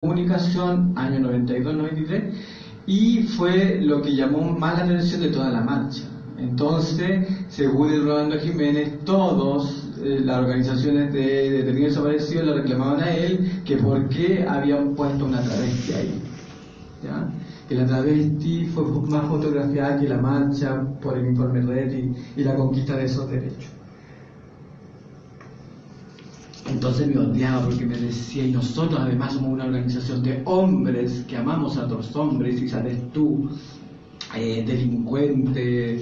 Comunicación, año 92-93, y fue lo que llamó más la atención de toda la marcha. Entonces, según el Rolando Jiménez, todos las organizaciones de detenidos desaparecidos le reclamaban a él que por qué habían puesto una travesti ahí, ¿ya? Que la travesti fue más fotografiada que la marcha por el informe Red y la conquista de esos derechos. Entonces me odiaba porque me decía, y nosotros además somos una organización de hombres que amamos a otros hombres, y sales tú, delincuente,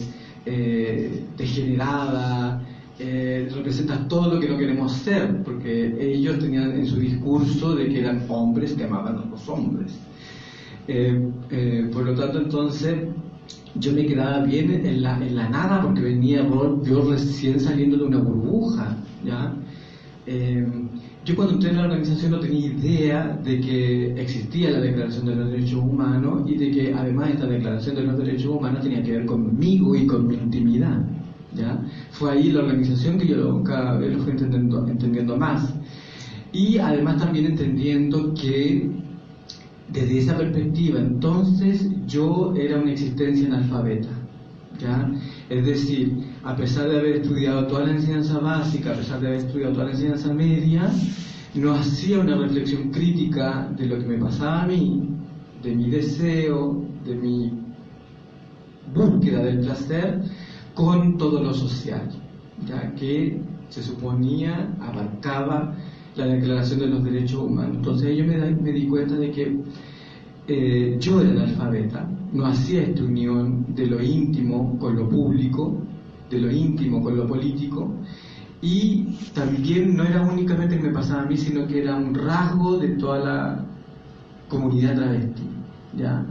degenerada, representas todo lo que no queremos ser, porque ellos tenían en su discurso de que eran hombres que amaban a otros hombres. Por lo tanto, entonces, yo me quedaba bien en la nada, porque venía yo recién saliendo de una burbuja, ¿ya? Yo cuando entré en la organización no tenía idea de que existía la Declaración de los Derechos Humanos y de que además esta Declaración de los Derechos Humanos tenía que ver conmigo y con mi intimidad, ¿ya? Fue ahí la organización que yo cada vez lo fui entendiendo más, y además también entendiendo que desde esa perspectiva entonces yo era una existencia analfabeta, ¿ya? Es decir, a pesar de haber estudiado toda la enseñanza básica, a pesar de haber estudiado toda la enseñanza media, no hacía una reflexión crítica de lo que me pasaba a mí, de mi deseo, de mi búsqueda del placer, con todo lo social, ya que se suponía abarcaba la Declaración de los Derechos Humanos. Entonces yo me di cuenta de que yo era analfabeta, no hacía esta unión de lo íntimo con lo público, de lo íntimo con lo político, y también no era únicamente que me pasaba a mí, sino que era un rasgo de toda la comunidad travesti, ¿ya?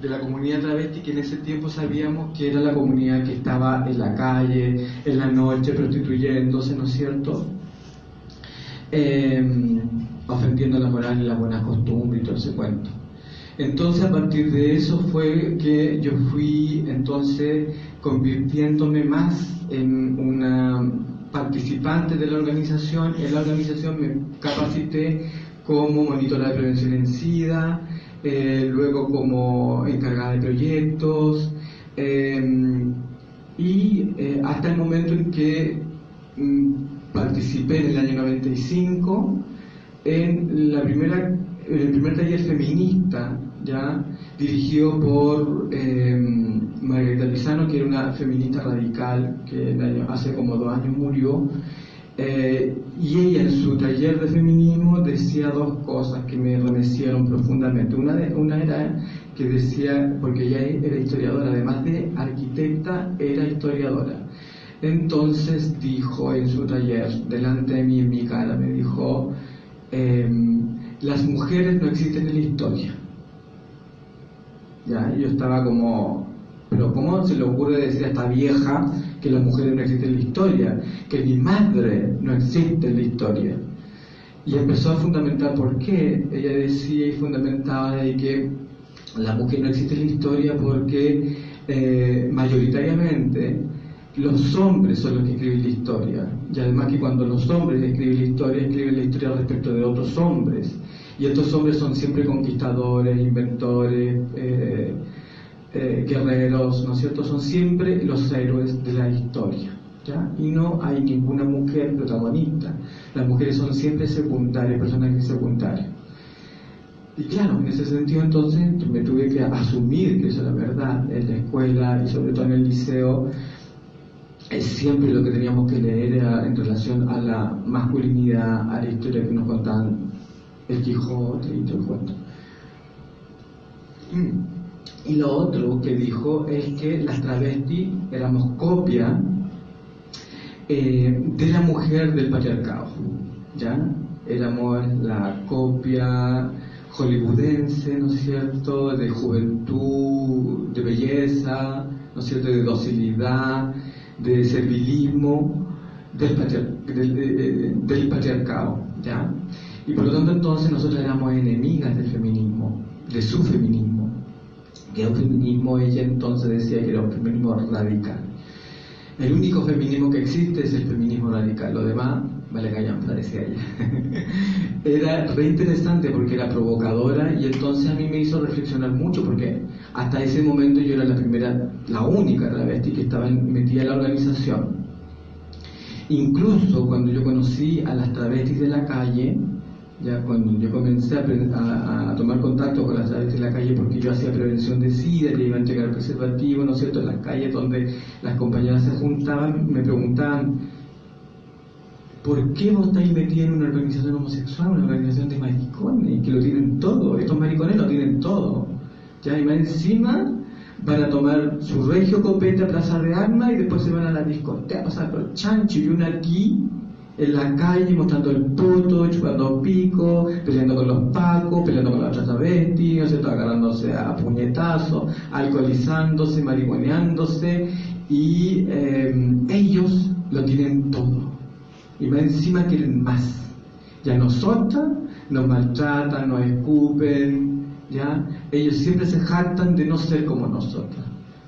De la comunidad travesti, que en ese tiempo sabíamos que era la comunidad que estaba en la calle, en la noche, prostituyéndose, ¿no es cierto? Ofendiendo la moral y las buenas costumbres y todo ese cuento. Entonces, a partir de eso fue que yo fui entonces convirtiéndome más en una participante de la organización. En la organización me capacité como monitora de prevención en SIDA, luego como encargada de proyectos, y hasta el momento en que participé en el año 95 en el primer taller feminista, ya dirigido por Margarita Lizano, que era una feminista radical que hace como 2 años murió, y ella en su taller de feminismo decía 2 cosas que me remecieron profundamente. Una era que decía, porque ella era historiadora, además de arquitecta, era historiadora. Entonces dijo en su taller, delante de mí, en mi cara, me dijo: las mujeres no existen en la historia. Ya, yo estaba como, pero ¿cómo se le ocurre decir a esta vieja que las mujeres no existen en la historia? Que mi madre no existe en la historia. Y empezó a fundamentar por qué. Ella decía y fundamentaba de que la mujer no existe en la historia porque mayoritariamente los hombres son los que escriben la historia, y además que cuando los hombres escriben la historia respecto de otros hombres, y estos hombres son siempre conquistadores, inventores, guerreros, ¿no es cierto? Son siempre los héroes de la historia, ¿ya? Y no hay ninguna mujer protagonista. Las mujeres son siempre secundarias, personajes secundarios. Y claro, en ese sentido entonces me tuve que asumir que eso era verdad. En la escuela y sobre todo en el liceo, siempre lo que teníamos que leer era en relación a la masculinidad, a la historia que nos contaban el Quijote y todo el cuento. Y lo otro que dijo es que las travestis éramos copia de la mujer del patriarcado, ¿ya? Éramos la copia hollywoodense, ¿no es cierto?, de juventud, de belleza, ¿no es cierto?, de docilidad, de servilismo del patriarcado, ¿ya? Y por lo tanto entonces nosotros éramos enemigas del feminismo, de su feminismo, que era un feminismo, ella entonces decía que era un feminismo radical. El único feminismo que existe es el feminismo radical, lo demás vale callampa, decía ella. Era re interesante porque era provocadora y entonces a mí me hizo reflexionar mucho porque hasta ese momento yo era la única travesti que estaba metida en la organización. Incluso cuando yo conocí a las travestis de la calle, ya cuando yo comencé a tomar contacto con las travestis de la calle, porque yo hacía prevención de SIDA, le iba a entregar preservativo, ¿no es cierto?, en las calles donde las compañeras se juntaban, me preguntaban: ¿por qué vos estáis metida en una organización homosexual, una organización de maricones, que lo tienen todo? Estos maricones lo tienen todo, ya, y más encima van a tomar su regio copete a Plaza de Armas y después se van a la discoteca a pasar por chancho, y una aquí en la calle mostrando el poto, chupando pico, peleando con los pacos, peleando con la otra travesti, ¿no es cierto?, agarrándose a puñetazos, alcoholizándose, mariconeándose, y ellos lo tienen todo. Y más encima quieren más. Ya nosotras nos maltratan, nos escupen, ¿ya? Ellos siempre se jactan de no ser como nosotras,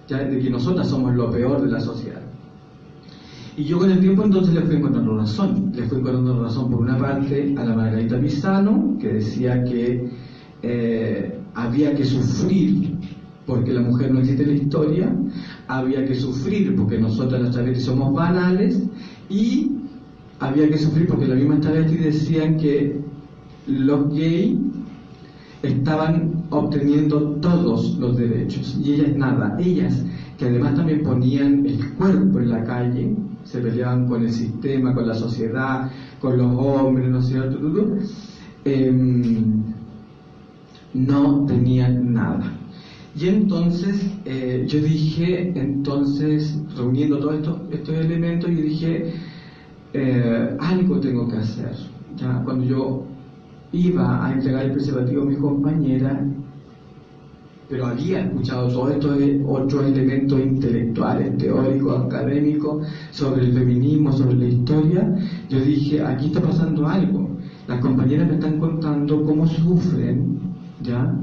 ¿ya? De que nosotras somos lo peor de la sociedad. Y yo con el tiempo entonces le fui encontrando razón. Le fui encontrando razón por una parte a la Margarita Pisano, que decía que había que sufrir porque la mujer no existe en la historia, había que sufrir porque nosotras las travestis somos banales, y había que sufrir porque las mismas travestis decían que los gays estaban obteniendo todos los derechos y ellas nada. Ellas, que además también ponían el cuerpo en la calle, se peleaban con el sistema, con la sociedad, con los hombres, ¿no es cierto?, no tenían nada. Y entonces yo dije, entonces reuniendo todos estos elementos, yo dije, algo tengo que hacer. Ya, cuando yo iba a entregar el preservativo a mi compañera, pero había escuchado todos estos otros elementos intelectuales, teóricos, académicos, sobre el feminismo, sobre la historia, yo dije, aquí está pasando algo. Las compañeras me están contando cómo sufren, ¿ya?,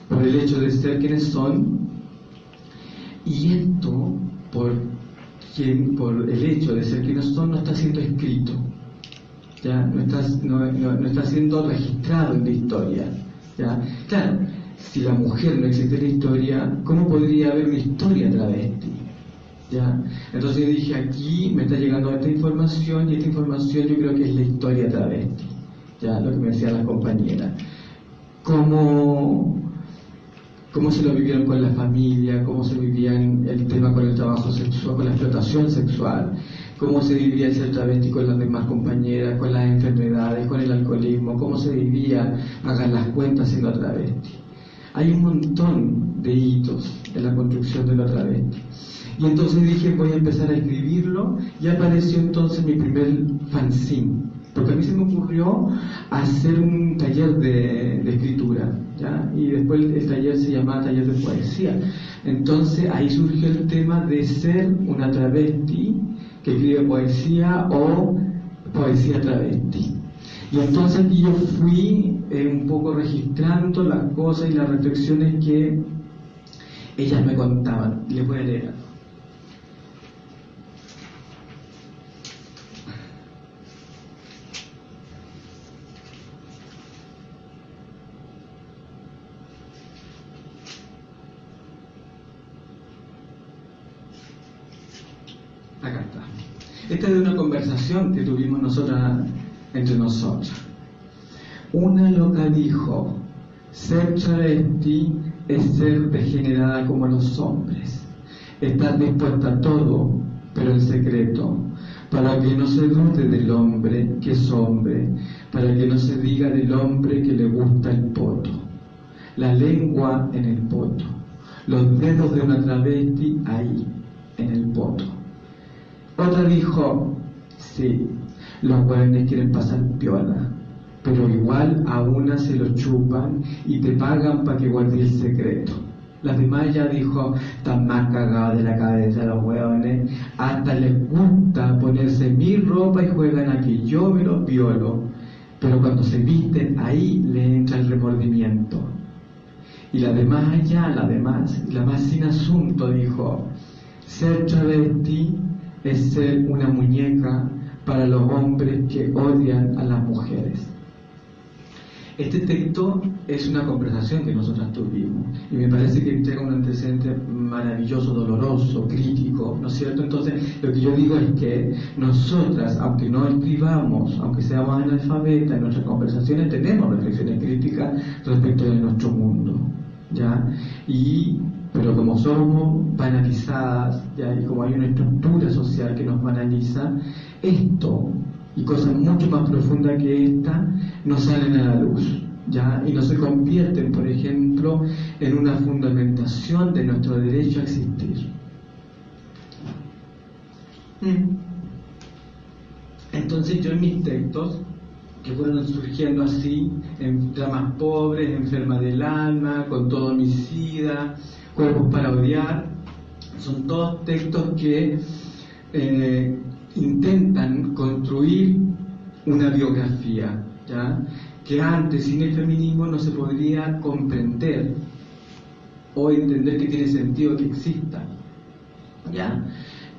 por el hecho de ser quienes son, y esto, por el hecho de ser quienes son, no está siendo escrito, ¿ya? No está siendo registrado en la historia, ¿ya? Claro, si la mujer no existe en la historia, ¿cómo podría haber una historia travesti? ¿Ya? Entonces yo dije, aquí me está llegando esta información, y esta información yo creo que es la historia travesti, ¿ya? Lo que me decían las compañeras. Cómo se lo vivieron con la familia, cómo se vivían el tema con el trabajo sexual, con la explotación sexual, cómo se vivía el ser travesti con las demás compañeras, con las enfermedades, con el alcoholismo, cómo se vivía pagar las cuentas siendo travesti. Hay un montón de hitos en la construcción de la travesti. Y entonces dije, voy a empezar a escribirlo, y apareció entonces mi primer fanzine, porque a mí se me ocurrió hacer un taller de escritura, ¿ya? Y después el taller se llamaba taller de poesía. Entonces ahí surgió el tema de ser una travesti que escribe poesía o poesía travesti. Y entonces aquí yo fui un poco registrando las cosas y las reflexiones que ellas me contaban. Les voy a leer. Acá está. Esta es de una conversación que tuvimos nosotras entre nosotras. Una loca dijo: ser travesti es ser degenerada como los hombres, estar dispuesta a todo, pero en secreto, para que no se dude del hombre que es hombre, para que no se diga del hombre que le gusta el poto, la lengua en el poto, los dedos de una travesti ahí, en el poto. Otra dijo: sí, los hueones quieren pasar piola, pero igual a una se lo chupan y te pagan para que guardes el secreto. La demás ya dijo: están más cagados de la cabeza los hueones, hasta les gusta ponerse mi ropa y juegan a que yo me los violo, pero cuando se visten ahí le entra el remordimiento. Y la demás allá, la más sin asunto, dijo: ser travesti es ser una muñeca para los hombres que odian a las mujeres. Este texto es una conversación que nosotras tuvimos y me parece que entrega un antecedente maravilloso, doloroso, crítico, ¿no es cierto? Entonces, lo que yo digo es que nosotras, aunque no escribamos, aunque seamos analfabetas, en nuestras conversaciones tenemos reflexiones críticas respecto de nuestro mundo, ¿ya? Pero como somos banalizadas, ¿ya? Y como hay una estructura social que nos banaliza, esto y cosas mucho más profundas que esta no salen a la luz, ¿ya? Y no se convierten, por ejemplo, en una fundamentación de nuestro derecho a existir. Entonces yo en mis textos, que fueron surgiendo así, en dramas pobres, enferma del alma, con todo homicida, cuerpos para odiar, son todos textos que intentan construir una biografía, ¿ya? Que antes, sin el feminismo, no se podría comprender o entender que tiene sentido que exista, ¿ya?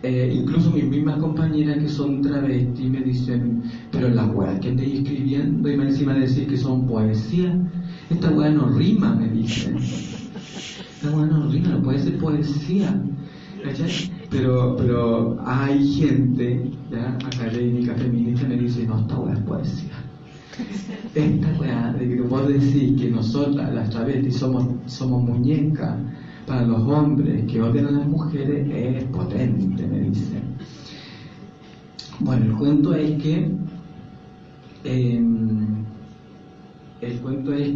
Incluso mis mismas compañeras que son travestis me dicen, pero las weas que andáis escribiendo y más encima de decir que son poesía, esta wea no rima, me dicen. Esta wea no rima, no puede ser poesía, ¿cachai? Pero hay gente, ¿ya? Académica, feminista, me dice, no, esta wea es poesía. Esta wea de que vos decís que nosotras, las travestis, somos muñecas para los hombres que odian a las mujeres, es potente, me dicen. Bueno, el cuento es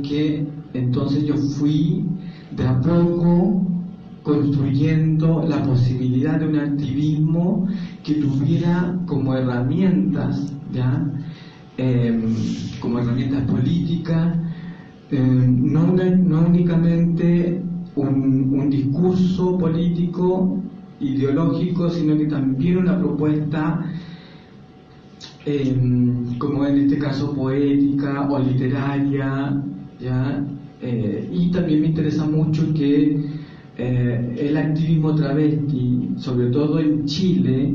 que entonces yo fui de a poco construyendo la posibilidad de un activismo que tuviera como herramientas, ¿ya? Como herramientas políticas, no únicamente un discurso político, ideológico, sino que también una propuesta, como en este caso poética o literaria, ¿ya? Y también me interesa mucho que el activismo travesti, sobre todo en Chile,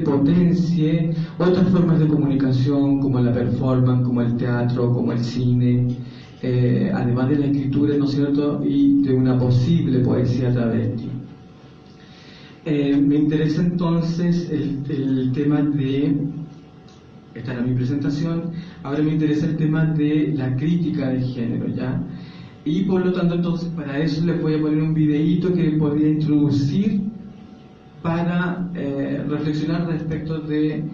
potencie otras formas de comunicación como la performance, como el teatro, como el cine, además de la escritura, ¿no es cierto?, y de una posible poesía travesti. Me interesa entonces el tema de, esta era mi presentación, ahora me interesa el tema de la crítica de género, ¿ya? Y por lo tanto, entonces, para eso les voy a poner un videíto que podría introducir para reflexionar respecto de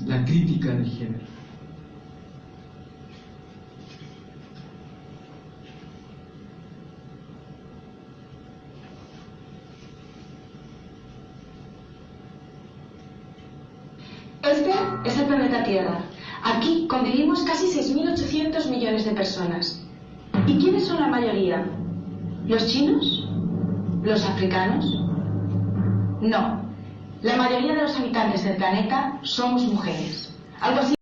la crítica de género. Este es el planeta Tierra. Aquí convivimos casi 6.800 millones de personas. ¿Y quiénes son la mayoría? ¿Los chinos? ¿Los africanos? No. La mayoría de los habitantes del planeta somos mujeres. Algo así